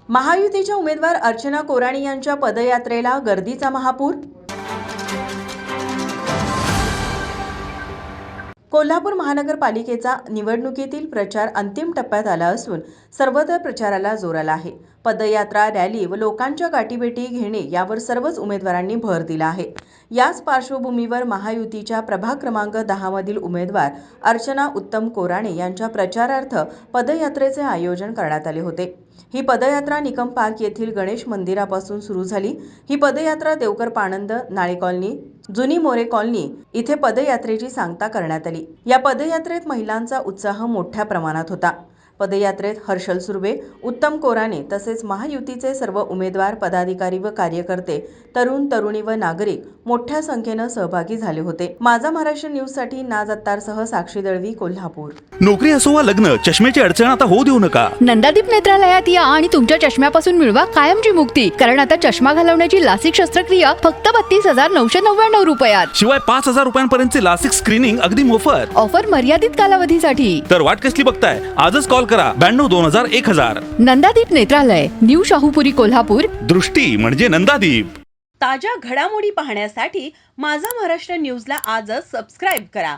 महायुतीच्या उमेदवार अर्चना कोराणी यांच्या पदयात्रेला गर्दीचा महापूर। कोल्हापूर महानगरपालिकेचा निवडणुकीतील प्रचार अंतिम टप्प्यात आला असून सर्वत्र प्रचाराला जोर आला आहे। पदयात्रा, रॅली व लोकांच्या गाठीभेटी घेणे यावर सर्वच उमेदवारांनी भर दिला आहे। याच पार्श्वभूमीवर महायुतीच्या प्रभाग क्रमांक 10 मधील उमेदवार अर्चना उत्तम कोराणे यांच्या प्रचारार्थ पदयात्रेचे आयोजन करण्यात आले होते। ही पदयात्रा निकम पार्क येथील गणेश मंदिरापासून सुरू झाली। ही पदयात्रा देवकर पाणंद, नाळे कॉलनी, जुनी मोरे कॉलनी इथे पदयात्रेची सांगता करण्यात आली। या पदयात्रेत महिलांचा उत्साह मोठ्या प्रमाणात होता। पदयात्रेत हर्षल सुर्वे, उत्तम कोराणे तसेच महायुतीचे सर्व उमेदवार, पदाधिकारी व कार्यकर्ते, तरुण तरुणी व नागरिक मोठ्या संख्येने सहभागी झाले होते। माझा महाराष्ट्र न्यूज साठी नाज अत्तारसह साक्षी दळवी, कोल्हापूर। नोकरी असो वा लग्न, चष्म्याची अडचण आता होऊ देऊ नका। नंदादीप नेत्रालयात या आणि तुमच्या चष्म्यापासून मिळवा कायमची मुक्ती। कारण आता चष्मा घालवण्याची लासिक शस्त्रक्रिया फक्त 32,999 रुपयात। शिवाय 5,000 रुपयांपर्यंतचे लासिक स्क्रीनिंग अगदी मोफत। ऑफर मर्यादित कालावधीसाठी। तर वाट कसली बघताय, आजच कॉल करा 92-2000-1000। नंदादीप नेत्रालय, न्यू शाहूपुरी, कोल्हापूर। दृष्टी म्हणजे नंदादीप। ताज्या घडामोडी पाहण्यासाठी माझा महाराष्ट्र न्यूजला आजच सबस्क्राईब करा।